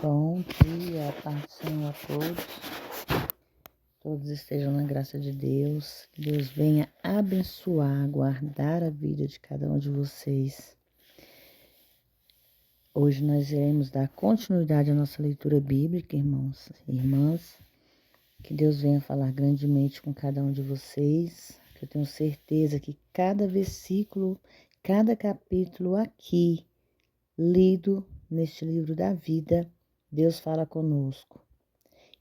Bom dia, a paz do Senhor a todos. Todos estejam na graça de Deus. Que Deus venha abençoar, guardar a vida de cada um de vocês. Hoje nós iremos dar continuidade à nossa leitura bíblica, irmãos e irmãs. Que Deus venha falar grandemente com cada um de vocês. Que eu tenho certeza que cada versículo, cada capítulo aqui, lido neste livro da vida, Deus fala conosco.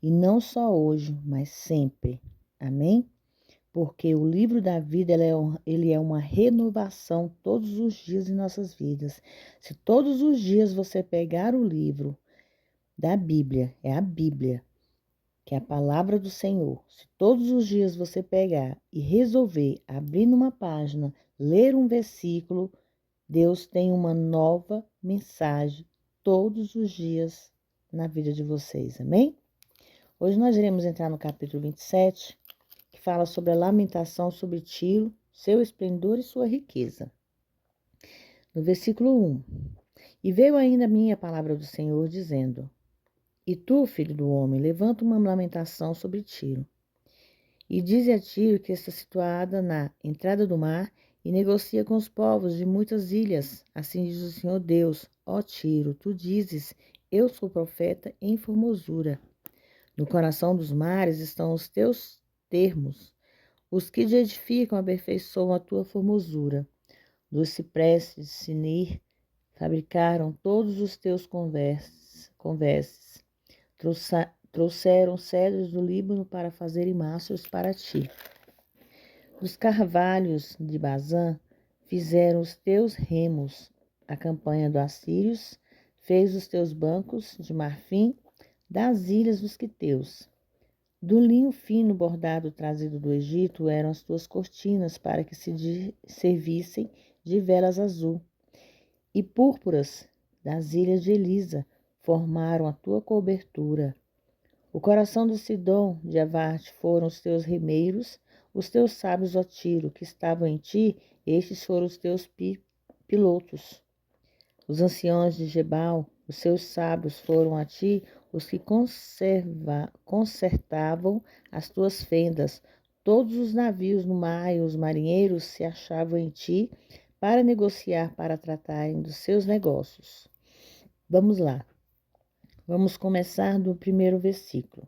E não só hoje, mas sempre. Amém? Porque o livro da vida, ele é uma renovação todos os dias em nossas vidas. Se todos os dias você pegar o livro da Bíblia, é a Bíblia, que é a palavra do Senhor. Se todos os dias você pegar e resolver abrir numa página, ler um versículo, Deus tem uma nova mensagem todos os dias na vida de vocês. Amém? Hoje nós iremos entrar no capítulo 27, que fala sobre a lamentação sobre Tiro, seu esplendor e sua riqueza. No versículo 1. E veio ainda a minha palavra do Senhor, dizendo: E tu, filho do homem, levanta uma lamentação sobre Tiro. E dize a Tiro que está situada na entrada do mar e negocia com os povos de muitas ilhas. Assim diz o Senhor Deus: Ó Tiro, tu dizes, eu sou profeta em formosura. No coração dos mares estão os teus termos. Os que te edificam aperfeiçoam a tua formosura. Dos cipresses de Sinir fabricaram todos os teus converses. Trouxeram cedros do Líbano para fazerem mastros para ti. Dos carvalhos de Bazã fizeram os teus remos. A campanha dos assírios fez os teus bancos de marfim das ilhas dos quiteus. Do linho fino bordado trazido do Egito eram as tuas cortinas para que se servissem de velas azul. E púrpuras das ilhas de Elisa formaram a tua cobertura. O coração do Sidom de Avarte foram os teus remeiros, os teus sábios, ó Tiro, que estavam em ti, estes foram os teus pilotos. Os anciãos de Gebal, os seus sábios, foram a ti os que consertavam as tuas fendas. Todos os navios no mar e os marinheiros se achavam em ti para negociar, para tratarem dos seus negócios. Vamos lá. Vamos começar do primeiro versículo.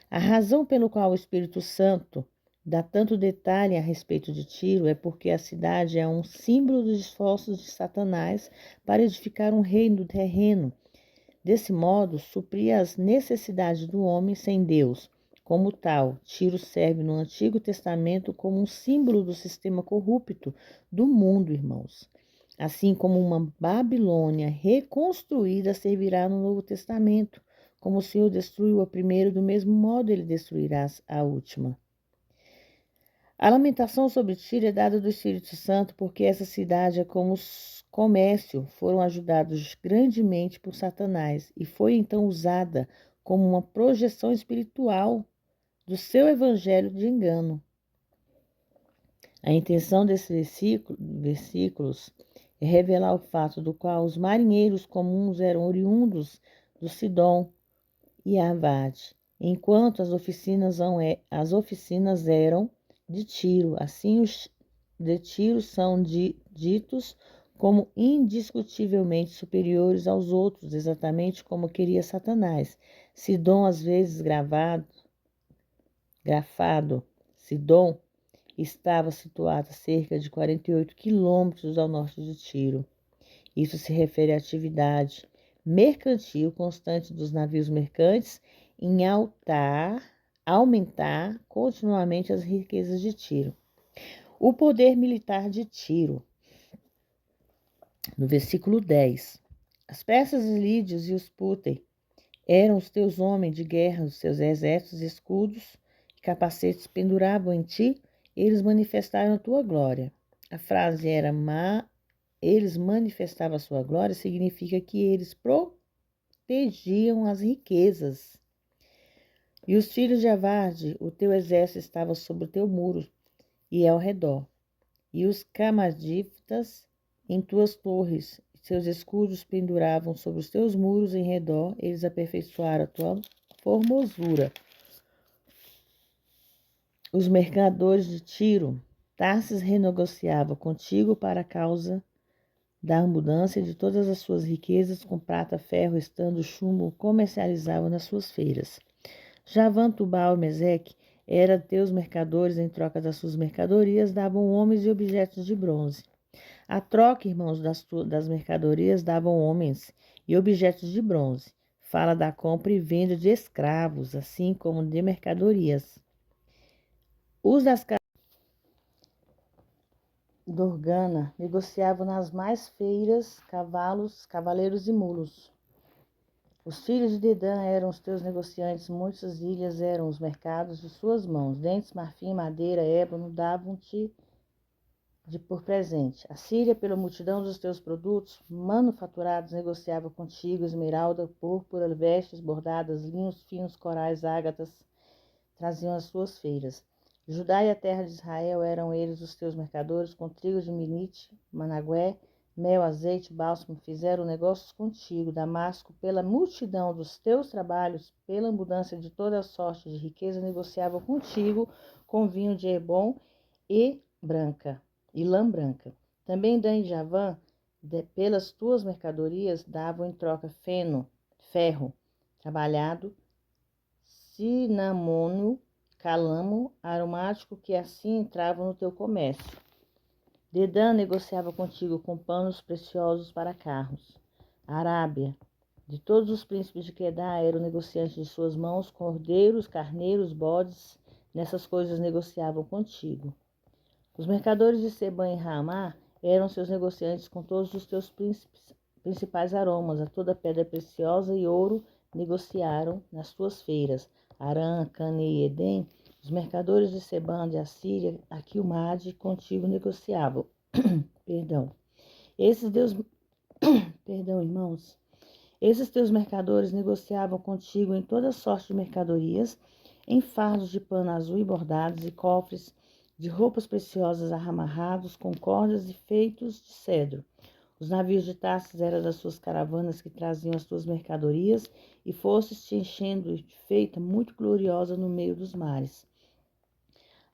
A razão pelo qual o Espírito Santo dá tanto detalhe a respeito de Tiro é porque a cidade é um símbolo dos esforços de Satanás para edificar um reino terreno. Desse modo, suprir as necessidades do homem sem Deus. Como tal, Tiro serve no Antigo Testamento como um símbolo do sistema corrupto do mundo, irmãos. Assim como uma Babilônia reconstruída servirá no Novo Testamento. Como o Senhor destruiu a primeira, do mesmo modo ele destruirá a última. A lamentação sobre Tiro é dada do Espírito Santo porque essa cidade é como comércio, foram ajudados grandemente por Satanás e foi então usada como uma projeção espiritual do seu evangelho de engano. A intenção desses versículos é revelar o fato do qual os marinheiros comuns eram oriundos do Sidom e Arvade, enquanto as oficinas eram de Tiro. Assim, os de Tiro são ditos como indiscutivelmente superiores aos outros, exatamente como queria Satanás. Sidom, às vezes grafado, Sidom estava situado a cerca de 48 quilômetros ao norte de Tiro. Isso se refere à atividade mercantil constante dos navios mercantes em aumentar continuamente as riquezas de Tiro. O poder militar de Tiro. No versículo 10. As persas lídios e os púter eram os teus homens de guerra, os seus exércitos, escudos e capacetes penduravam em ti, eles manifestaram a tua glória. A frase era eles manifestavam a sua glória, significa que eles protegiam as riquezas. E os filhos de Avarde, o teu exército estava sobre o teu muro e ao redor. E os camaditas em tuas torres, seus escudos penduravam sobre os teus muros em redor, eles aperfeiçoaram a tua formosura. Os mercadores de Tiro, Tarsis renegociava contigo para a causa da abundância de todas as suas riquezas, com prata, ferro, estando chumbo, comercializavam nas suas feiras. Javã, Tubal e Meseque eram teus mercadores, em troca das suas mercadorias, davam homens e objetos de bronze. A troca, irmãos, das mercadorias davam homens e objetos de bronze. Fala da compra e venda de escravos, assim como de mercadorias. Os das Dorgana negociavam nas mais feiras cavalos, cavaleiros e mulos. Os filhos de Dedã eram os teus negociantes, muitas ilhas eram os mercados de suas mãos. Dentes, marfim, madeira, ébano davam-te por presente. A Síria, pela multidão dos teus produtos manufaturados, negociava contigo esmeralda, púrpura, vestes bordadas, linhos finos, corais, ágatas, traziam as suas feiras. Judá e a terra de Israel eram eles os teus mercadores, com trigo de Minite, Managué, mel, azeite, bálsamo, fizeram negócios contigo. Damasco, pela multidão dos teus trabalhos, pela abundância de toda a sorte de riqueza, negociava contigo com vinho de Hebom e lã branca. Também Dan e Javã, pelas tuas mercadorias, davam em troca ferro trabalhado, cinamônio, calamo, aromático, que assim entravam no teu comércio. Dedã negociava contigo com panos preciosos para carros. A Arábia, de todos os príncipes de Quedá, era o negociante de suas mãos, cordeiros, carneiros, bodes, nessas coisas negociavam contigo. Os mercadores de Sebã e Ramá eram seus negociantes com todos os teus principais aromas, a toda pedra preciosa e ouro negociaram nas tuas feiras. Arã, Cane e Edém, os mercadores de Sebã, de Assíria, Aquilmade, contigo negociavam. Irmãos. Esses teus mercadores negociavam contigo em toda sorte de mercadorias, em fardos de pano azul e bordados, e cofres de roupas preciosas amarrados com cordas e feitos de cedro. Os navios de Tarsis eram das suas caravanas que traziam as tuas mercadorias, e fostes te enchendo de feita muito gloriosa no meio dos mares.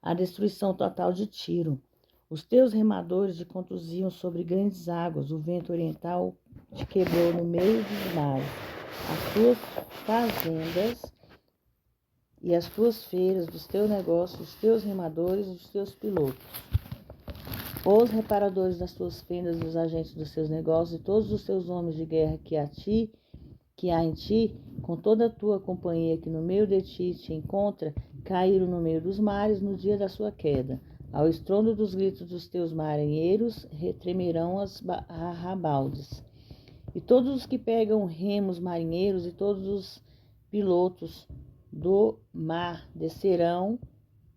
A destruição total de Tiro. Os teus remadores te conduziam sobre grandes águas, o vento oriental te quebrou no meio dos mares. As tuas fazendas e as tuas feiras dos teus negócios, os teus remadores e os teus pilotos. Os reparadores das tuas fendas, os agentes dos teus negócios e todos os teus homens de guerra que há em ti, com toda a tua companhia que no meio de ti te encontra, caíram no meio dos mares no dia da sua queda. Ao estrondo dos gritos dos teus marinheiros, retremerão as arrabaldes. E todos os que pegam remos marinheiros e todos os pilotos do mar descerão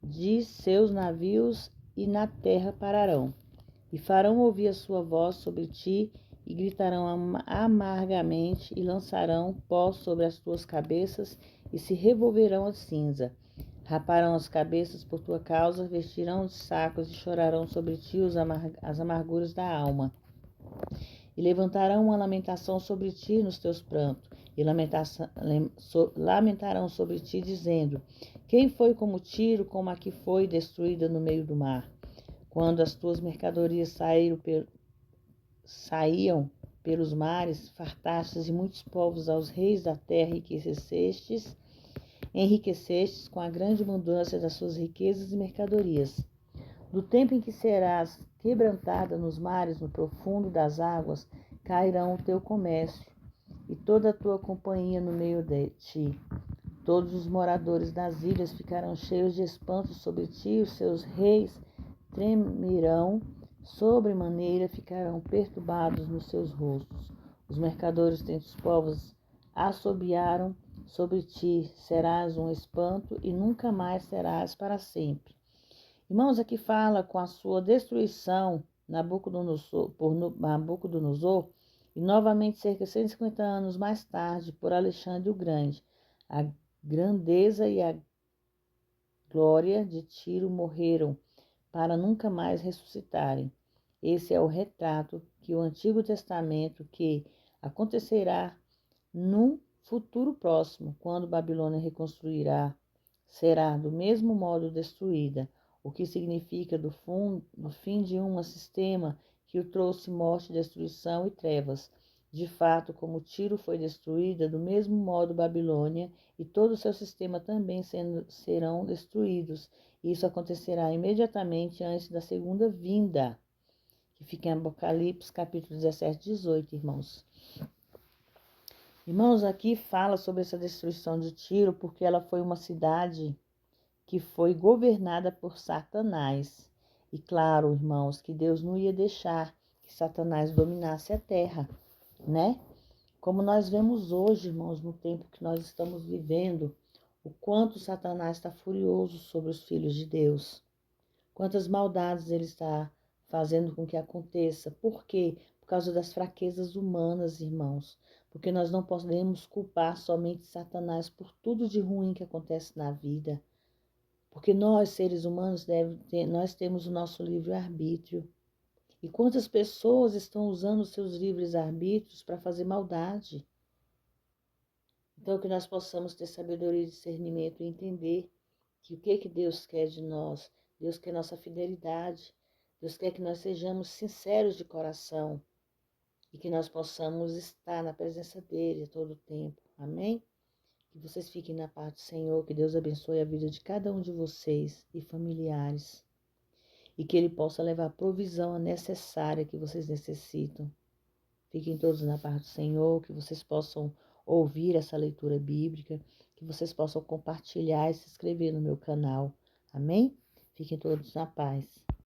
de seus navios e na terra pararão. E farão ouvir a sua voz sobre ti, e gritarão amargamente, e lançarão pó sobre as tuas cabeças, e se revolverão a cinza. Raparão as cabeças por tua causa, vestirão de sacos, e chorarão sobre ti as amarguras da alma. E levantarão uma lamentação sobre ti nos teus prantos, e lamentarão sobre ti, dizendo: quem foi como Tiro, como a que foi destruída no meio do mar? Quando as tuas mercadorias saíam pelos mares, fartastes e muitos povos aos reis da terra enriquecestes com a grande abundância das suas riquezas e mercadorias. No tempo em que serás quebrantada nos mares, no profundo das águas, cairão o teu comércio e toda a tua companhia no meio de ti. Todos os moradores das ilhas ficarão cheios de espanto sobre ti, os seus reis tremerão, sobremaneira ficarão perturbados nos seus rostos. Os mercadores dentre os povos assobiaram sobre ti, serás um espanto e nunca mais serás para sempre. Irmãos, aqui fala com a sua destruição por Nabucodonosor, e novamente cerca de 150 anos mais tarde, por Alexandre o Grande. A grandeza e a glória de Tiro morreram, para nunca mais ressuscitarem. Esse é o retrato que o Antigo Testamento que acontecerá num futuro próximo, quando Babilônia reconstruirá, será do mesmo modo destruída, o que significa do fim de um sistema que o trouxe morte, destruição e trevas. De fato, como Tiro foi destruída, do mesmo modo Babilônia e todo o seu sistema também serão destruídos. Isso acontecerá imediatamente antes da segunda vinda, que fica em Apocalipse, capítulo 17, 18, irmãos. Irmãos, aqui fala sobre essa destruição de Tiro, porque ela foi uma cidade que foi governada por Satanás. E claro, irmãos, que Deus não ia deixar que Satanás dominasse a terra, né? Como nós vemos hoje, irmãos, no tempo que nós estamos vivendo, o quanto Satanás está furioso sobre os filhos de Deus. Quantas maldades ele está fazendo com que aconteça. Por quê? Por causa das fraquezas humanas, irmãos. Porque nós não podemos culpar somente Satanás por tudo de ruim que acontece na vida. Porque nós, seres humanos, nós temos o nosso livre-arbítrio. E quantas pessoas estão usando os seus livres-arbítrios para fazer maldade? Então, que nós possamos ter sabedoria e discernimento e entender que o que Deus quer de nós. Deus quer nossa fidelidade. Deus quer que nós sejamos sinceros de coração e que nós possamos estar na presença dEle a todo tempo. Amém? Que vocês fiquem na paz do Senhor, que Deus abençoe a vida de cada um de vocês e familiares e que Ele possa levar a provisão necessária que vocês necessitam. Fiquem todos na paz do Senhor, que vocês possam ouvir essa leitura bíblica, que vocês possam compartilhar e se inscrever no meu canal. Amém? Fiquem todos na paz.